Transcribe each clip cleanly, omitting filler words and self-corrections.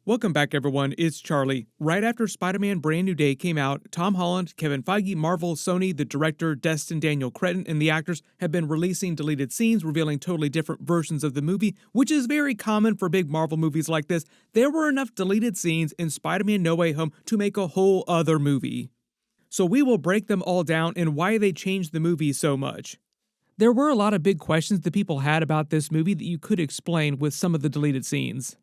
Welcome back, everyone. It's Charlie. Right after Spider-Man Brand New Day came out, Tom Holland, Kevin Feige, Marvel, Sony, the director, Destin Daniel Cretton, and the actors have been releasing deleted scenes revealing totally different versions of the movie, which is very common for big Marvel movies like this. There were enough deleted scenes in Spider-Man No Way Home to make a whole other movie. So we will break them all down and why they changed the movie so much. There were a lot of big questions that people had about this movie that you could explain with some of the deleted scenes.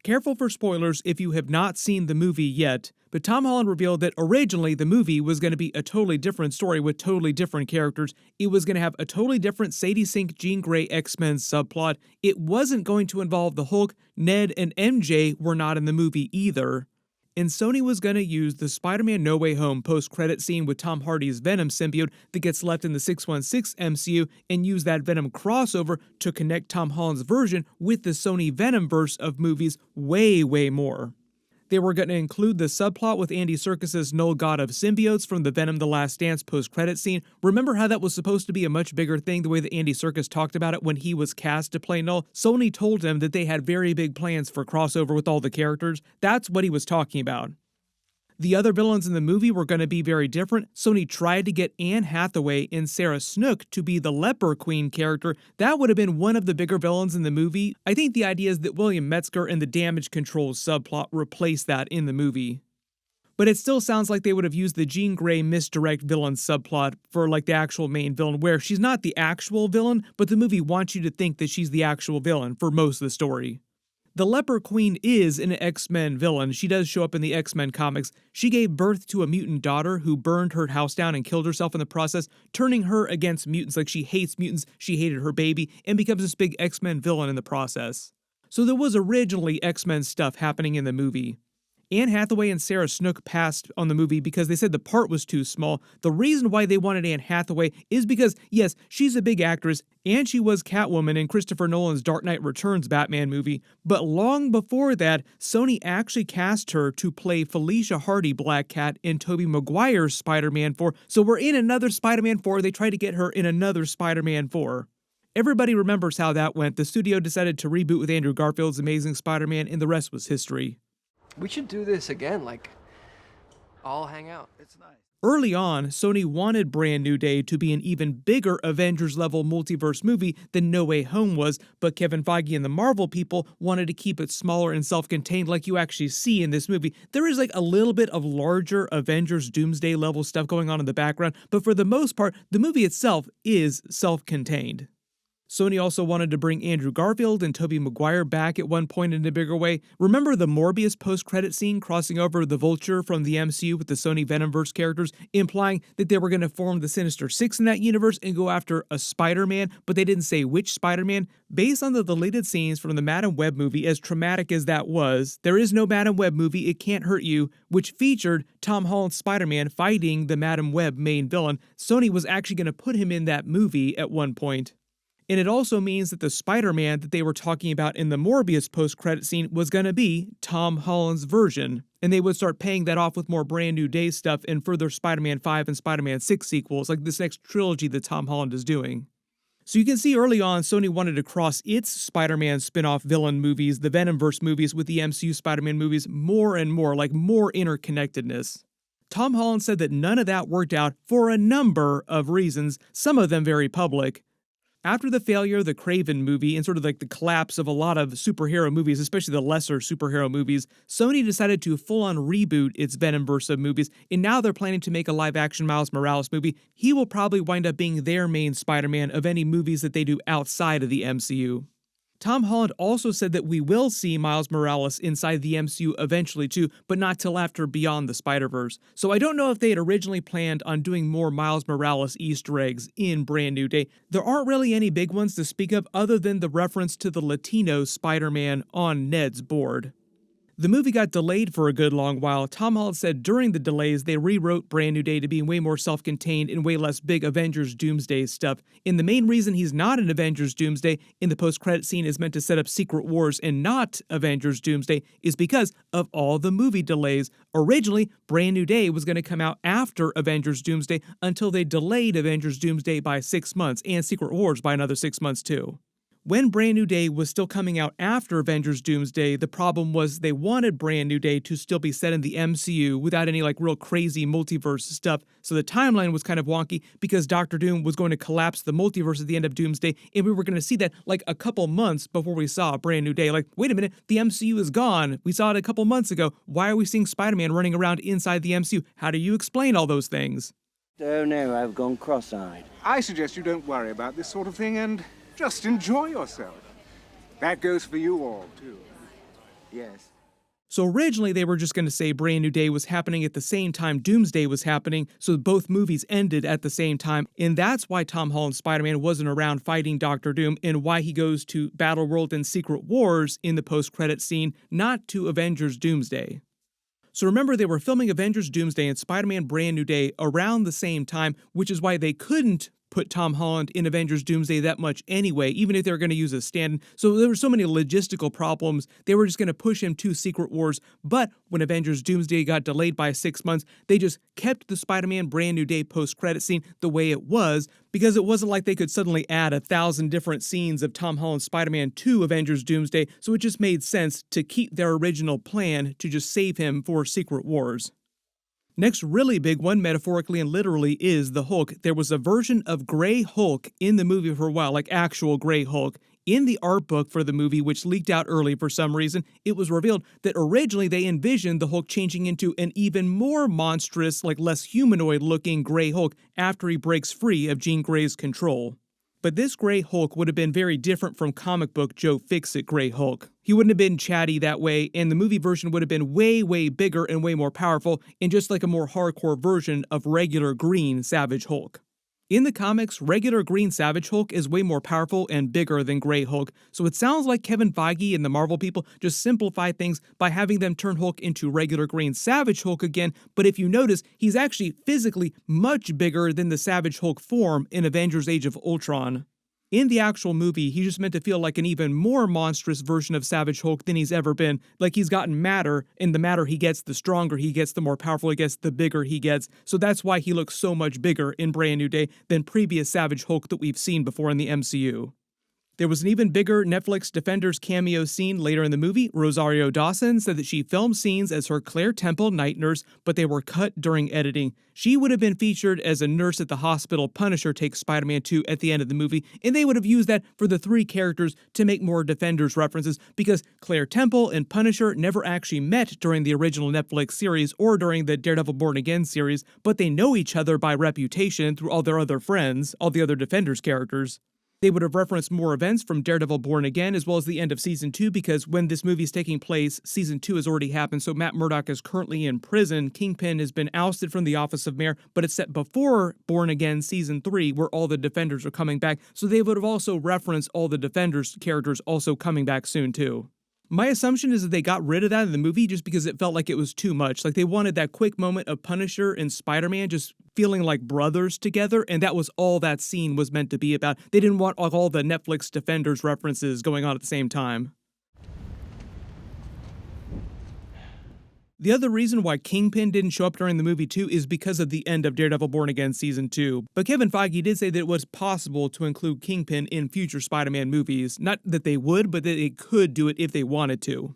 Careful for spoilers if you have not seen the movie yet, but Tom Holland revealed that originally the movie was going to be a totally different story with totally different characters. It was going to have a totally different Sadie Sink, Jean Grey X-Men subplot. It wasn't going to involve the Hulk. Ned and MJ were not in the movie either. And Sony was going to use the Spider-Man No Way Home post-credit scene with Tom Hardy's Venom symbiote that gets left in the 616 MCU and use that Venom crossover to connect Tom Holland's version with the Sony Venomverse of movies way more. They were going to include the subplot with Andy Serkis's Knull god of symbiotes from the Venom The Last Dance post-credit scene. Remember how that was supposed to be a much bigger thing, the way that Andy Serkis talked about it when he was cast to play Knull? Sony told him that they had very big plans for crossover with all the characters. That's what he was talking about. The other villains in the movie were going to be very different. Sony tried to get Anne Hathaway and Sarah Snook to be the Leper Queen character. That would have been one of the bigger villains in the movie. I think the idea is that William Metzger and the Damage Control subplot replace that in the movie. But it still sounds like they would have used the Jean Grey misdirect villain subplot for like the actual main villain, where she's not the actual villain, but the movie wants you to think that she's the actual villain for most of the story. The Leper Queen is an X-Men villain. She does show up in the X-Men comics. She gave birth to a mutant daughter who burned her house down and killed herself in the process, turning her against mutants. Like, she hates mutants, she hated her baby, and becomes this big X-Men villain in the process. So there was originally X-Men stuff happening in the movie. Anne Hathaway and Sarah Snook passed on the movie because they said the part was too small. The reason why they wanted Anne Hathaway is because, yes, she's a big actress, and she was Catwoman in Christopher Nolan's Dark Knight Returns Batman movie, but long before that, Sony actually cast her to play Felicia Hardy Black Cat in Tobey Maguire's Spider-Man 4, so we're in another Spider-Man 4, they tried to get her in another Spider-Man 4. Everybody remembers how that went. The studio decided to reboot with Andrew Garfield's Amazing Spider-Man, and the rest was history. We should do this again, like, all hang out. It's nice. Early on, Sony wanted Brand New Day to be an even bigger Avengers-level multiverse movie than No Way Home was, but Kevin Feige and the Marvel people wanted to keep it smaller and self-contained like you actually see in this movie. There is like a little bit of larger Avengers Doomsday level stuff going on in the background, but for the most part, the movie itself is self-contained. Sony also wanted to bring Andrew Garfield and Tobey Maguire back at one point in a bigger way. Remember the Morbius post-credit scene crossing over the Vulture from the MCU with the Sony Venomverse characters, implying that they were going to form the Sinister Six in that universe and go after a Spider-Man, but they didn't say which Spider-Man? Based on the deleted scenes from the Madam Web movie, as traumatic as that was, there is no Madam Web movie, It Can't Hurt You, which featured Tom Holland's Spider-Man fighting the Madam Web main villain. Sony was actually going to put him in that movie at one point. And it also means that the Spider-Man that they were talking about in the Morbius post-credit scene was going to be Tom Holland's version. And they would start paying that off with more Brand New Day stuff in further Spider-Man 5 and Spider-Man 6 sequels, like this next trilogy that Tom Holland is doing. So you can see early on, Sony wanted to cross its Spider-Man spin-off villain movies, the Venomverse movies, with the MCU Spider-Man movies more and more, like more interconnectedness. Tom Holland said that none of that worked out for a number of reasons, some of them very public. After the failure of the Kraven movie and sort of like the collapse of a lot of superhero movies, especially the lesser superhero movies, Sony decided to full-on reboot its Venomverse of movies, and now they're planning to make a live-action Miles Morales movie. He will probably wind up being their main Spider-Man of any movies that they do outside of the MCU. Tom Holland also said that we will see Miles Morales inside the MCU eventually too, but not till after Beyond the Spider-Verse. So I don't know if they had originally planned on doing more Miles Morales Easter eggs in Brand New Day. There aren't really any big ones to speak of other than the reference to the Latino Spider-Man on Ned's board. The movie got delayed for a good long while. Tom Holland said during the delays they rewrote Brand New Day to be way more self-contained and way less big Avengers Doomsday stuff. And the main reason he's not in Avengers Doomsday in the post-credit scene is meant to set up Secret Wars and not Avengers Doomsday is because of all the movie delays. Originally, Brand New Day was going to come out after Avengers Doomsday until they delayed Avengers Doomsday by 6 months and Secret Wars by another 6 months too. When Brand New Day was still coming out after Avengers Doomsday, the problem was they wanted Brand New Day to still be set in the MCU without any real crazy multiverse stuff, so the timeline was kind of wonky because Doctor Doom was going to collapse the multiverse at the end of Doomsday, and we were going to see that a couple months before we saw Brand New Day. Wait a minute, the MCU is gone. We saw it a couple months ago. Why are we seeing Spider-Man running around inside the MCU? How do you explain all those things? Oh no, I've gone cross-eyed. I suggest you don't worry about this sort of thing and just enjoy yourself. That goes for you all, too. Yes. So originally they were just going to say Brand New Day was happening at the same time Doomsday was happening, so both movies ended at the same time, and that's why Tom Holland's Spider-Man wasn't around fighting Doctor Doom and why he goes to Battleworld and Secret Wars in the post-credit scene, not to Avengers Doomsday. So remember, they were filming Avengers Doomsday and Spider-Man Brand New Day around the same time, which is why they couldn't put Tom Holland in Avengers Doomsday that much anyway, even if they were going to use a stand-in. So there were so many logistical problems, they were just going to push him to Secret Wars. But when Avengers Doomsday got delayed by 6 months, they just kept the Spider-Man Brand New Day post-credit scene the way it was, because it wasn't like they could suddenly add 1,000 different scenes of Tom Holland's Spider-Man to Avengers Doomsday, so it just made sense to keep their original plan to just save him for Secret Wars. Next really big one, metaphorically and literally, is the Hulk. There was a version of Grey Hulk in the movie for a while, actual Grey Hulk. In the art book for the movie, which leaked out early for some reason, it was revealed that originally they envisioned the Hulk changing into an even more monstrous, less humanoid-looking Grey Hulk after he breaks free of Jean Grey's control. But this Grey Hulk would have been very different from comic book Joe Fixit Grey Hulk. He wouldn't have been chatty that way, and the movie version would have been way, way bigger and way more powerful, and just a more hardcore version of regular green Savage Hulk. In the comics, regular green Savage Hulk is way more powerful and bigger than Grey Hulk, so it sounds like Kevin Feige and the Marvel people just simplified things by having them turn Hulk into regular green Savage Hulk again, but if you notice, he's actually physically much bigger than the Savage Hulk form in Avengers Age of Ultron. In the actual movie, he's just meant to feel like an even more monstrous version of Savage Hulk than he's ever been. He's gotten madder, and the madder he gets, the stronger he gets, the more powerful he gets, the bigger he gets. So that's why he looks so much bigger in Brand New Day than previous Savage Hulk that we've seen before in the MCU. There was an even bigger Netflix Defenders cameo scene later in the movie. Rosario Dawson said that she filmed scenes as her Claire Temple night nurse, but they were cut during editing. She would have been featured as a nurse at the hospital Punisher takes Spider-Man 2 at the end of the movie, and they would have used that for the three characters to make more Defenders references, because Claire Temple and Punisher never actually met during the original Netflix series or during the Daredevil Born Again series, but they know each other by reputation through all their other friends, all the other Defenders characters. They would have referenced more events from Daredevil Born Again as well as the end of Season 2, because when this movie is taking place, Season 2 has already happened, so Matt Murdock is currently in prison. Kingpin has been ousted from the office of mayor, but it's set before Born Again Season 3, where all the Defenders are coming back, so they would have also referenced all the Defenders characters also coming back soon too. My assumption is that they got rid of that in the movie just because it felt like it was too much. They wanted that quick moment of Punisher and Spider-Man just feeling like brothers together, and that was all that scene was meant to be about. They didn't want all the Netflix Defenders references going on at the same time. The other reason why Kingpin didn't show up during the movie too is because of the end of Daredevil Born Again Season 2. But Kevin Feige did say that it was possible to include Kingpin in future Spider-Man movies. Not that they would, but that they could do it if they wanted to.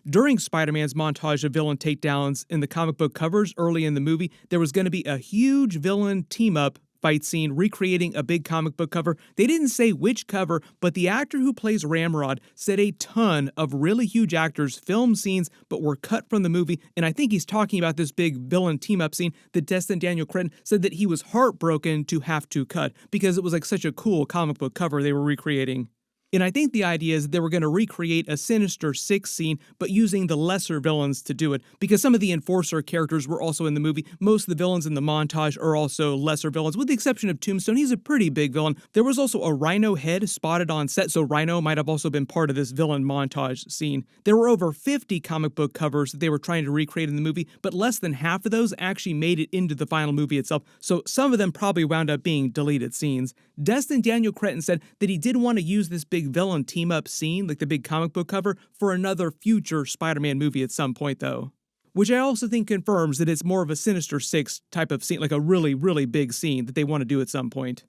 During Spider-Man's montage of villain takedowns in the comic book covers early in the movie, there was going to be a huge villain team-up fight scene recreating a big comic book cover. They didn't say which cover, but the actor who plays Ramrod said a ton of really huge actors filmed scenes but were cut from the movie, and I think he's talking about this big villain team-up scene that Destin Daniel Cretton said that he was heartbroken to have to cut because it was such a cool comic book cover they were recreating. And I think the idea is that they were going to recreate a Sinister Six scene, but using the lesser villains to do it, because some of the Enforcer characters were also in the movie. Most of the villains in the montage are also lesser villains, with the exception of Tombstone. He's a pretty big villain. There was also a Rhino head spotted on set, so Rhino might have also been part of this villain montage scene. There were over 50 comic book covers that they were trying to recreate in the movie, but less than half of those actually made it into the final movie itself, so some of them probably wound up being deleted scenes. Destin Daniel Cretton said that he did want to use this big villain team-up scene, like the big comic book cover, for another future Spider-Man movie at some point, though. Which I also think confirms that it's more of a Sinister Six type of scene, like a really, really big scene that they want to do at some point.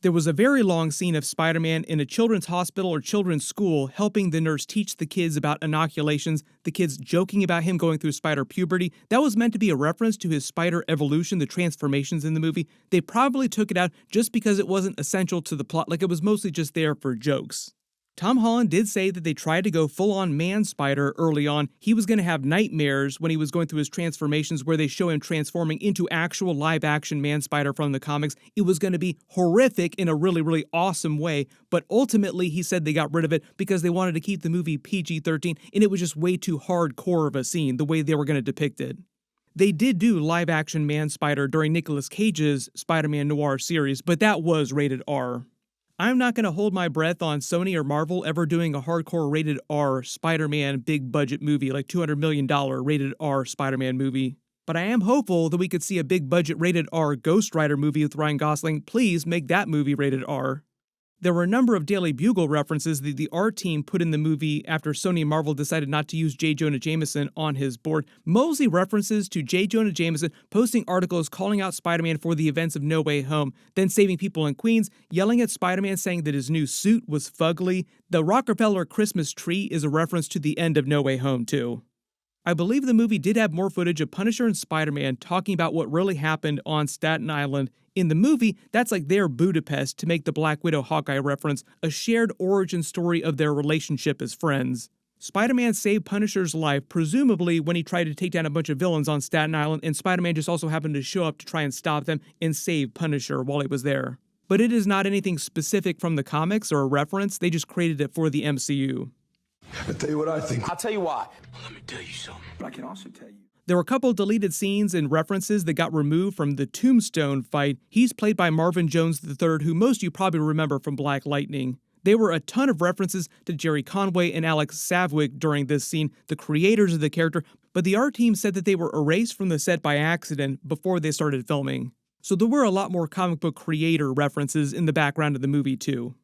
There was a very long scene of Spider-Man in a children's hospital or children's school helping the nurse teach the kids about inoculations, the kids joking about him going through spider puberty. That was meant to be a reference to his spider evolution, the transformations in the movie. They probably took it out just because it wasn't essential to the plot, like it was mostly just there for jokes. Tom Holland did say that they tried to go full-on man-spider early on. He was going to have nightmares when he was going through his transformations where they show him transforming into actual live-action man-spider from the comics. It was going to be horrific in a really, really awesome way, but ultimately he said they got rid of it because they wanted to keep the movie PG-13, and it was just way too hardcore of a scene, the way they were going to depict it. They did do live-action man-spider during Nicolas Cage's Spider-Man Noir series, but that was rated R. I'm not going to hold my breath on Sony or Marvel ever doing a hardcore rated R Spider-Man big budget movie, like $200 million rated R Spider-Man movie. But I am hopeful that we could see a big budget rated R Ghost Rider movie with Ryan Gosling. Please make that movie rated R. There were a number of Daily Bugle references that the art team put in the movie after Sony and Marvel decided not to use J. Jonah Jameson on his board. Mostly references to J. Jonah Jameson posting articles calling out Spider-Man for the events of No Way Home, then saving people in Queens, yelling at Spider-Man saying that his new suit was fugly. The Rockefeller Christmas tree is a reference to the end of No Way Home, too. I believe the movie did have more footage of Punisher and Spider-Man talking about what really happened on Staten Island. In the movie, that's like their Budapest, to make the Black Widow Hawkeye reference, a shared origin story of their relationship as friends. Spider-Man saved Punisher's life, presumably when he tried to take down a bunch of villains on Staten Island, and Spider-Man just also happened to show up to try and stop them and save Punisher while he was there. But it is not anything specific from the comics or a reference, they just created it for the MCU. I'll tell you what I think. I'll tell you why. Well, let me tell you something. But I can also tell you. There were a couple deleted scenes and references that got removed from the Tombstone fight. He's played by Marvin Jones III, who most of you probably remember from Black Lightning. There were a ton of references to Jerry Conway and Alex Savwick during this scene, the creators of the character, but the art team said that they were erased from the set by accident before they started filming. So there were a lot more comic book creator references in the background of the movie too.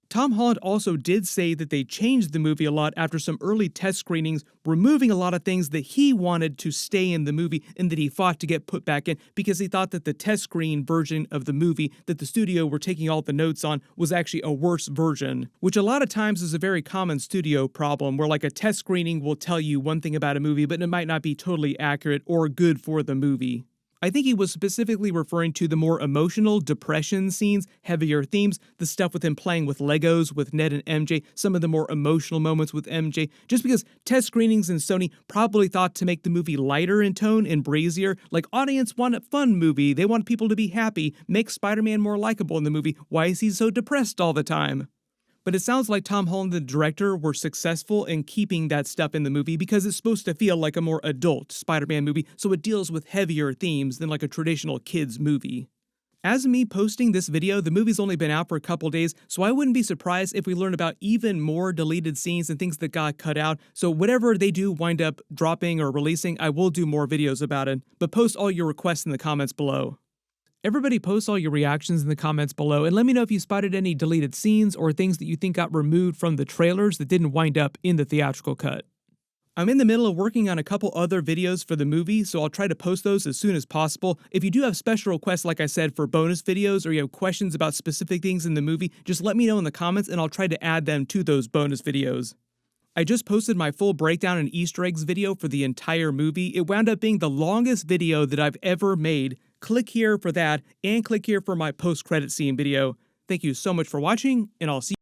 Tom Holland also did say that they changed the movie a lot after some early test screenings, removing a lot of things that he wanted to stay in the movie and that he fought to get put back in because he thought that the test screen version of the movie that the studio were taking all the notes on was actually a worse version, which a lot of times is a very common studio problem where like a test screening will tell you one thing about a movie but it might not be totally accurate or good for the movie. I think he was specifically referring to the more emotional depression scenes, heavier themes, the stuff with him playing with Legos with Ned and MJ, some of the more emotional moments with MJ, just because test screenings and Sony probably thought to make the movie lighter in tone and breezier, like audience want a fun movie, they want people to be happy, make Spider-Man more likable in the movie, why is he so depressed all the time? But it sounds like Tom Holland, the director, were successful in keeping that stuff in the movie because it's supposed to feel like a more adult Spider-Man movie, so it deals with heavier themes than like a traditional kids movie. As of me posting this video, the movie's only been out for a couple days, so I wouldn't be surprised if we learn about even more deleted scenes and things that got cut out, so whatever they do wind up dropping or releasing, I will do more videos about it, but post all your requests in the comments below. Everybody post all your reactions in the comments below and let me know if you spotted any deleted scenes or things that you think got removed from the trailers that didn't wind up in the theatrical cut. I'm in the middle of working on a couple other videos for the movie, so I'll try to post those as soon as possible. If you do have special requests, like I said, for bonus videos or you have questions about specific things in the movie, just let me know in the comments and I'll try to add them to those bonus videos. I just posted my full breakdown and Easter eggs video for the entire movie. It wound up being the longest video that I've ever made. Click here for that, and click here for my post-credit scene video. Thank you so much for watching, and I'll see you